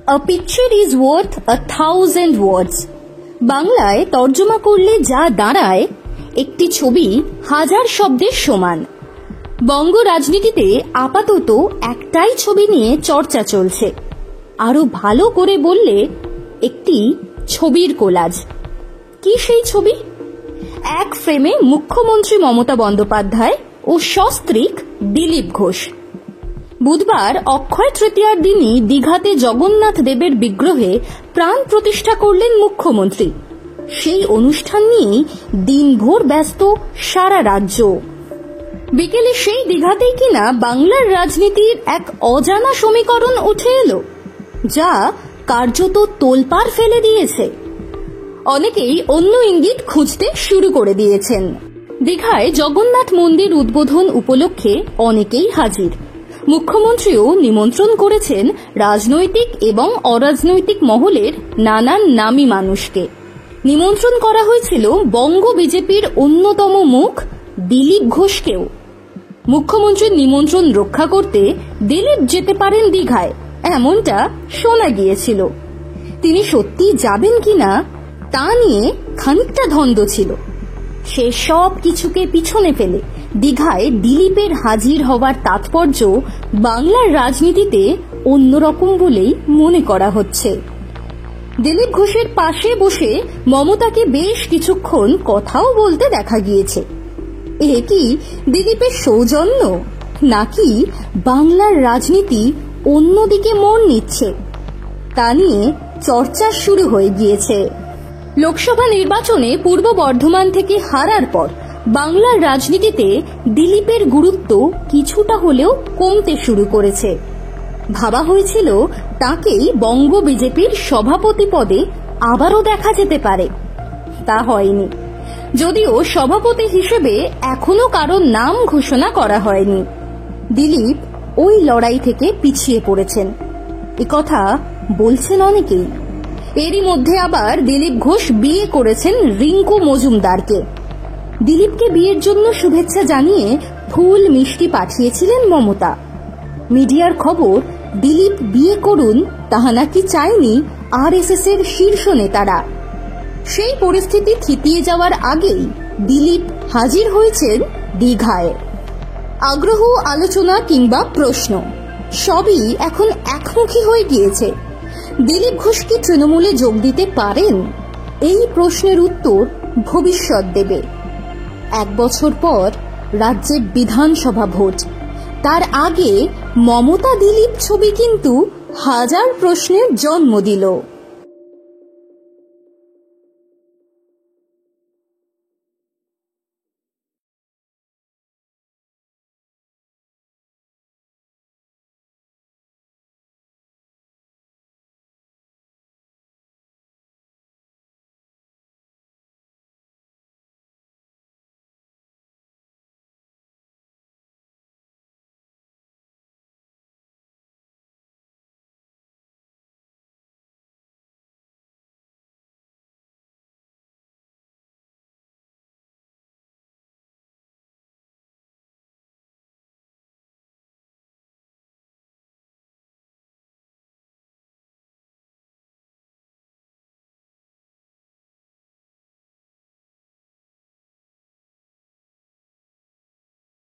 A picture is worth 1,000 words. বাংলায় তর্জমা করলে যা দাঁড়ায়, একটি ছবি 1000 শব্দের সমান। বঙ্গ রাজনীতিতে আপাতত একটাই ছবি নিয়ে চর্চা চলছে, আরো ভালো করে বললে একটি ছবির কোলাজ। কি সেই ছবি? এক ফ্রেমে মুখ্যমন্ত্রী মমতা বন্দ্যোপাধ্যায় ও সস্ত্রীক দিলীপ ঘোষ। বুধবার অক্ষয় তৃতীয়ার দিনই দীঘাতে জগন্নাথ দেবের বিগ্রহে প্রাণ প্রতিষ্ঠা করলেন মুখ্যমন্ত্রী। সেই অনুষ্ঠান নিয়েই দিনভর ব্যস্ত সারা রাজ্য। বিকেলে সেই দীঘাতেই কিনা বাংলার রাজনীতির এক অজানা সমীকরণ উঠে এলো, যা কার্যত তোলপাড় ফেলে দিয়েছে। অনেকেই অন্য ইঙ্গিত খুঁজতে শুরু করে দিয়েছেন। দীঘায় জগন্নাথ মন্দির উদ্বোধন উপলক্ষে অনেকেই হাজির। মুখ্যমন্ত্রীও নিমন্ত্রণ করেছেন রাজনৈতিক এবং অরাজনৈতিক মহলের নানান নামী মানুষকে। নিমন্ত্রণ করা হয়েছিল বঙ্গ বিজেপির অন্যতম মুখ দিলীপ ঘোষকেও। মুখ্যমন্ত্রীর নিমন্ত্রণ রক্ষা করতে দিলীপ যেতে পারেন দীঘায়, এমনটা শোনা গিয়েছিল। তিনি সত্যি যাবেন কিনা তা নিয়ে খানিকটা দ্বন্দ্ব ছিল। সে সব কিছুকে পিছনে ফেলে দীঘায় দিলীপের হাজির হওয়ার তাৎপর্য বাংলার রাজনীতিতে অন্যরকম বলেই মনে করা হচ্ছে। দিলীপ ঘোষের পাশে বসে মমতাকে বেশ কিছুক্ষণ কথাও বলতে দেখা গিয়েছে। এ কি দিলীপের সৌজন্য, নাকি বাংলার রাজনীতি অন্যদিকে মোড় নিচ্ছে, তা নিয়ে চর্চা শুরু হয়ে গিয়েছে। লোকসভা নির্বাচনে পূর্ব বর্ধমান থেকে হারার পর বাংলার রাজনীতিতে দিলীপের গুরুত্ব কিছুটা হলেও কমতে শুরু করেছে। ভাবা হয়েছিল তাকেই বঙ্গ বিজেপির সভাপতি পদে আবারও দেখা যেতে পারে, তা হয়নি। যদিও সভাপতি হিসেবে এখনো কারো নাম ঘোষণা করা হয়নি। দিলীপ ওই লড়াই থেকে পিছিয়ে পড়েছেন, একথা বলছেন অনেকেই। এরই মধ্যে আবার দিলীপ ঘোষ বিয়ে করেছেন রিঙ্কু মজুমদারকে। দিলীপকে বিয়ের জন্য শুভেচ্ছা জানিয়ে ফুল মিষ্টি পাঠিয়েছিলেন মমতা। মিডিয়ার খবর, দিলীপ বিয়ে করুন তাহা নাকি চায়নি আরএসএস এর শীর্ষ নেতারা। সেই পরিস্থিতি থিতিয়ে যাওয়ার আগেই দিলীপ হাজির হয়েছেন দীঘায়। আগ্রহ, আলোচনা কিংবা প্রশ্ন সবই এখন একমুখী হয়ে গিয়েছে। দিলীপ ঘোষ কি তৃণমূলে যোগ দিতে পারেন? এই প্রশ্নের উত্তর ভবিষ্যৎ দেবে। 1 বছর পর রাজ্যের বিধানসভা ভোট, তার আগে মমতা দিলীপ ছবি কিন্তু হাজার প্রশ্নের জন্ম দিল।